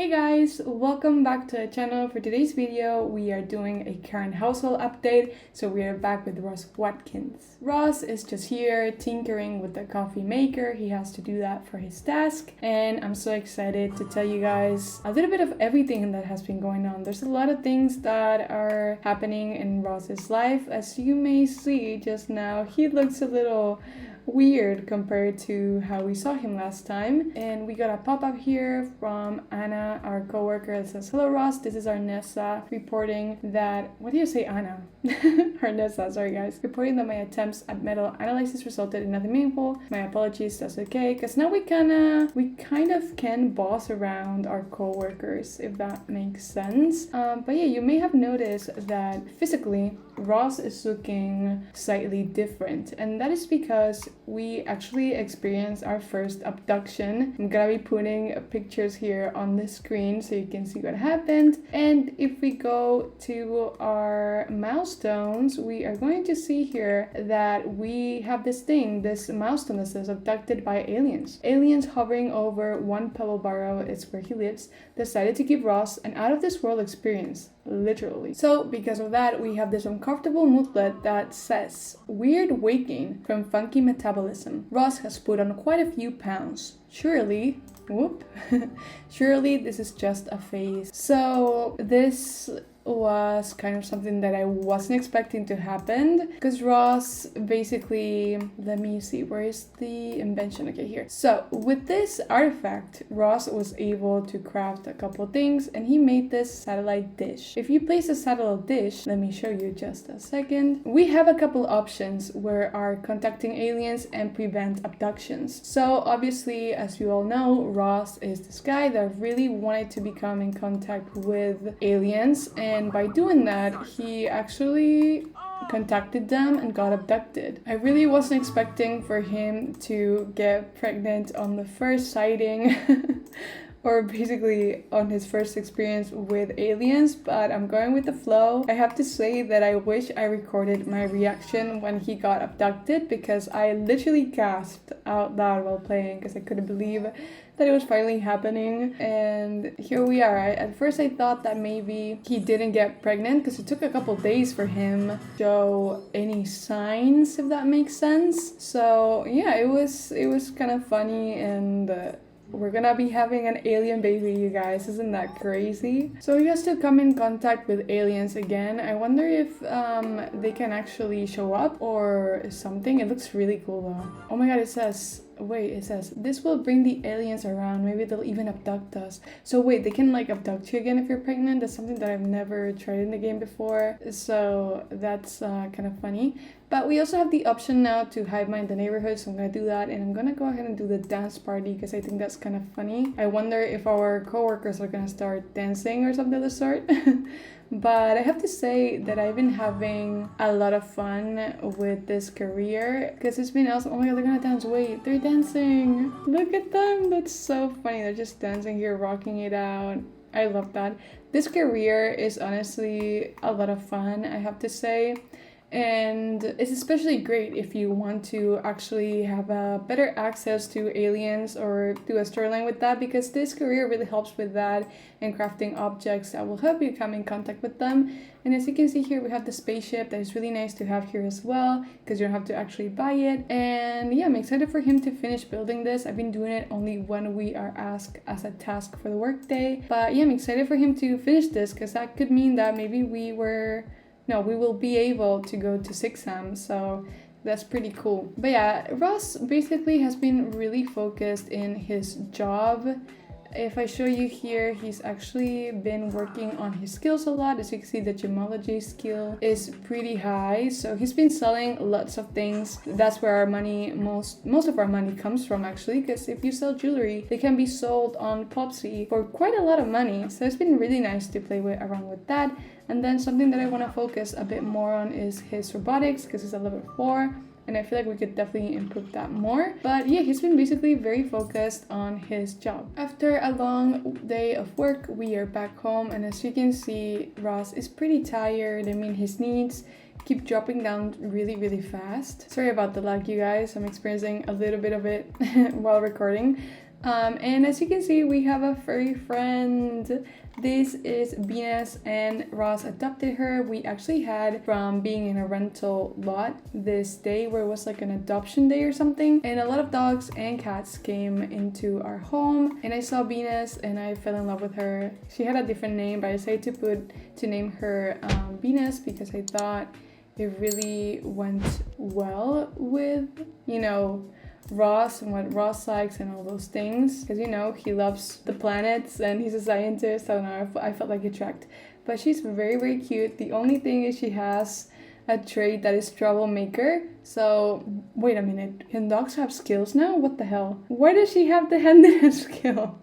Hey guys, welcome back to the channel. For today's video, we are doing a current household update. So we are back with Ross Watkins. Ross is just here tinkering with the coffee maker. He has to do that for his task. And I'm so excited to tell you guys a little bit of everything that has been going on. There's a lot of things that are happening in Ross's life. As you may see just now, he looks a little weird compared to how we saw him last time. And we got a pop-up here from Anna, our coworker, that says, "Hello Ross, this is Arnessa reporting that," what do you say, Anna? Arnessa, sorry guys. "Reporting that my attempts at metal analysis resulted in nothing meaningful. My apologies, that's okay." Because now we kind of can boss around our coworkers, if that makes sense. But yeah, you may have noticed that physically Ross is looking slightly different, and that is because we actually experienced our first abduction. I'm gonna be putting pictures here on the screen so you can see what happened. And if we go to our milestones, we are going to see here that we have this milestone that says abducted by aliens. Aliens hovering over one pebble barrow, it's where he lives, decided to give Ross an out of this world experience. Literally. So because of that, we have this uncomfortable moodlet that says, "Weird waking from funky metabolism. Ross has put on quite a few pounds. Surely," whoop, "surely this is just a phase." So this was kind of something that I wasn't expecting to happen, because Ross basically, let me see, where is the invention? Okay, here. So with this artifact, Ross was able to craft a couple things, and he made this satellite dish. If you place a satellite dish, let me show you just a second, we have a couple options where are contacting aliens and prevent abductions. So obviously, as you all know, Ross is this guy that really wanted to become in contact with aliens, and by doing that, he actually contacted them and got abducted. I really wasn't expecting for him to get pregnant on the first sighting or basically on his first experience with aliens, but I'm going with the flow. I have to say that I wish I recorded my reaction when he got abducted, because I literally gasped out loud while playing because I couldn't believe that it was finally happening. And here we are. At first I thought that maybe he didn't get pregnant because it took a couple days for him to show any signs, if that makes sense. So yeah, it was kind of funny, and we're gonna be having an alien baby, you guys. Isn't that crazy? So he has to come in contact with aliens again. I wonder if they can actually show up or something. It looks really cool though. Oh my god, it says, "This will bring the aliens around. Maybe they'll even abduct us." So wait, they can like abduct you again if you're pregnant? That's something that I've never tried in the game before. So that's kind of funny. But we also have the option now to hive mind the neighborhood, so I'm gonna do that, and I'm gonna go ahead and do the dance party because I think that's kind of funny. I wonder if our coworkers are gonna start dancing or something of the sort. But I have to say that I've been having a lot of fun with this career because it's been awesome. Oh my god, they're gonna dance. Wait, they're dancing. Look at them. That's so funny. They're just dancing here, rocking it out. I love that. This career is honestly a lot of fun, I have to say. And it's especially great if you want to actually have a better access to aliens or do a storyline with that, because this career really helps with that and crafting objects that will help you come in contact with them. And as you can see here, we have the spaceship that is really nice to have here as well, because you don't have to actually buy it. And yeah, I'm excited for him to finish building this. I've been doing it only when we are asked as a task for the workday. But yeah, I'm excited for him to finish this, because that could mean that maybe we will be able to go to 6am, so that's pretty cool. But yeah, Ross basically has been really focused in his job. If I show you here, he's actually been working on his skills a lot. As you can see, the gemology skill is pretty high, so he's been selling lots of things. That's where our money, most of our money comes from actually, because if you sell jewelry, they can be sold on Popsy for quite a lot of money. So it's been really nice to play around with that. And then something that I want to focus a bit more on is his robotics, because he's a level 4. And I feel like we could definitely improve that more. But yeah, he's been basically very focused on his job. After a long day of work, we are back home. And as you can see, Ross is pretty tired. I mean, his needs keep dropping down really, really fast. Sorry about the lag, you guys. I'm experiencing a little bit of it while recording. And as you can see, we have a furry friend. This is Venus, and Ross adopted her. We actually had, from being in a rental lot, this day where it was like an adoption day or something, and a lot of dogs and cats came into our home, and I saw Venus and I fell in love with her. She had a different name, but I decided to name her Venus because I thought it really went well with, Ross and what Ross likes and all those things, because he loves the planets and he's a scientist. I don't know, I felt like it tracked. But she's very, very cute. The only thing is she has a trait that is troublemaker. So wait a minute, can dogs have skills now? What the hell? Why does she have the handiness skill?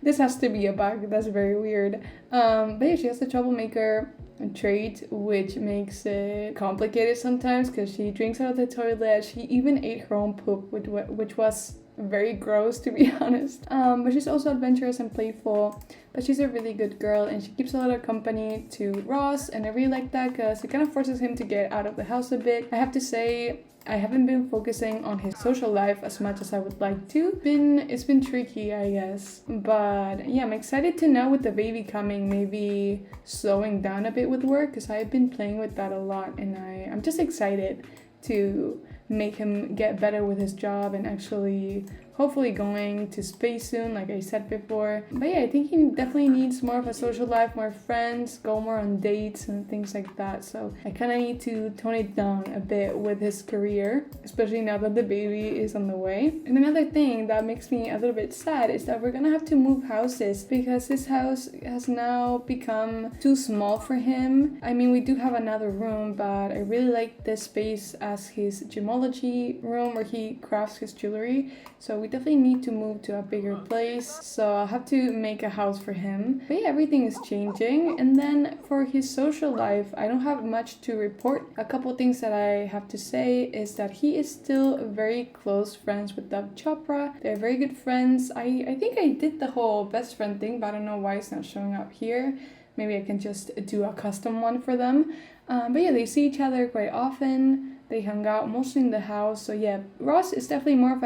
This has to be a bug. That's very weird. But yeah, she has the troublemaker trait, which makes it complicated sometimes because she drinks out of the toilet. She even ate her own poop, which was very gross, to be honest. But she's also adventurous and playful, but she's a really good girl, and she keeps a lot of company to Ross, and I really like that because it kind of forces him to get out of the house a bit. I have to say, I haven't been focusing on his social life as much as I would like to. It's been tricky, I guess. But yeah, I'm excited to know with the baby coming, maybe slowing down a bit with work, because I've been playing with that a lot, and I'm just excited to make him get better with his job and actually hopefully going to space soon, like I said before. But yeah, I think he definitely needs more of a social life, more friends, go more on dates and things like that. So I kind of need to tone it down a bit with his career, especially now that the baby is on the way. And another thing that makes me a little bit sad is that we're gonna have to move houses because this house has now become too small for him. I mean, we do have another room, but I really like this space as his gemology room where he crafts his jewelry. So we definitely need to move to a bigger place, so I'll have to make a house for him. But yeah, everything is changing. And then for his social life, I don't have much to report. A couple things that I have to say is that he is still very close friends with Doug Chopra. They're very good friends. I think I did the whole best friend thing, but I don't know why it's not showing up here. Maybe I can just do a custom one for them. But yeah, they see each other quite often. They hung out mostly in the house. So yeah, Ross is definitely more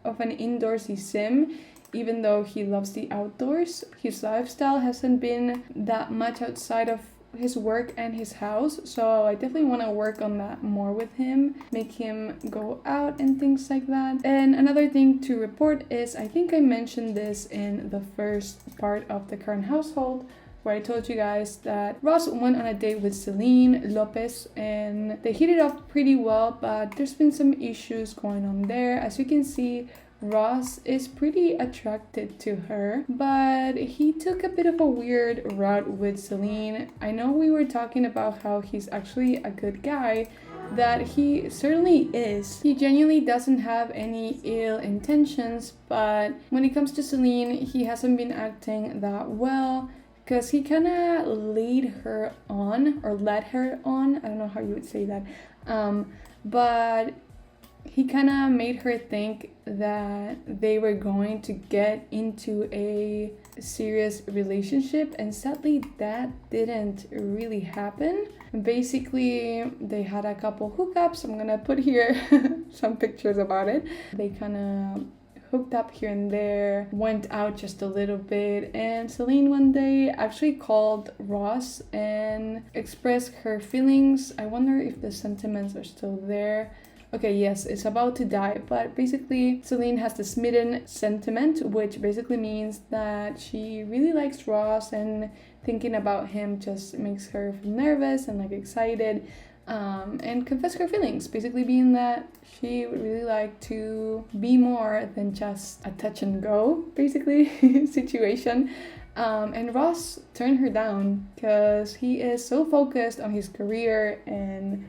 of an indoorsy sim, even though he loves the outdoors. His lifestyle hasn't been that much outside of his work and his house, so I definitely want to work on that more with him, make him go out and things like that. And another thing to report is, I think I mentioned this in the first part of the current household, where I told you guys that Ross went on a date with Celine Lopez and they hit it off pretty well, but there's been some issues going on there. As you can see, Ross is pretty attracted to her, but he took a bit of a weird route with Celine. I know we were talking about how he's actually a good guy, that he certainly is. He genuinely doesn't have any ill intentions, but when it comes to Celine, he hasn't been acting that well, because he kind of led her on, I don't know how you would say that, but he kind of made her think that they were going to get into a serious relationship, and sadly that didn't really happen. Basically, they had a couple hookups. I'm gonna put here some pictures about it. They kind of hooked up here and there, went out just a little bit, and Celine one day actually called Ross and expressed her feelings. I wonder if the sentiments are still there. Okay, yes, it's about to die, but basically Celine has the smitten sentiment, which basically means that she really likes Ross, and thinking about him just makes her feel nervous and like excited, and confess her feelings, basically being that she would really like to be more than just a touch and go, basically, situation. And Ross turned her down because he is so focused on his career and,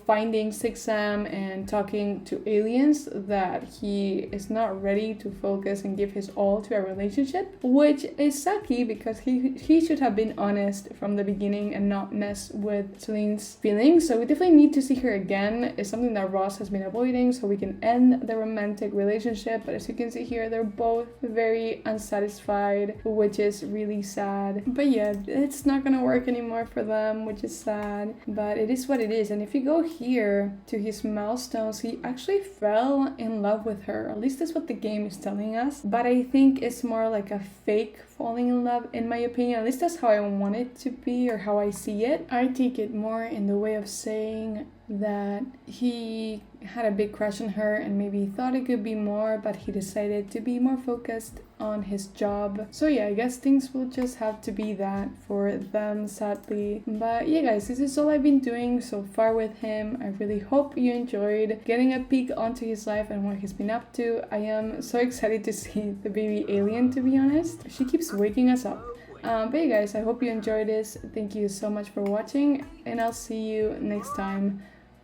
finding 6M and talking to aliens that he is not ready to focus and give his all to a relationship, which is sucky because he should have been honest from the beginning and not mess with Celine's feelings. So we definitely need to see her again. It's something that Ross has been avoiding so we can end the romantic relationship. But as you can see here, they're both very unsatisfied, which is is really sad. But yeah, it's not gonna work anymore for them, which is sad, but it is what it is. And if you go here to his milestones, he actually fell in love with her. At least that's what the game is telling us. But I think it's more like a fake falling in love, in my opinion. At least that's how I want it to be, or how I see it. I take it more in the way of saying that he had a big crush on her and maybe thought it could be more, but he decided to be more focused on his job. So yeah, I guess things will just have to be that for them, sadly. But yeah guys, this is all I've been doing so far with him. I really hope you enjoyed getting a peek onto his life and what he's been up to. I am so excited to see the baby alien, to be honest. She keeps waking us up. But yeah guys, I hope you enjoyed this. Thank you so much for watching, and I'll see you next time.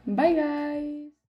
Bye guys!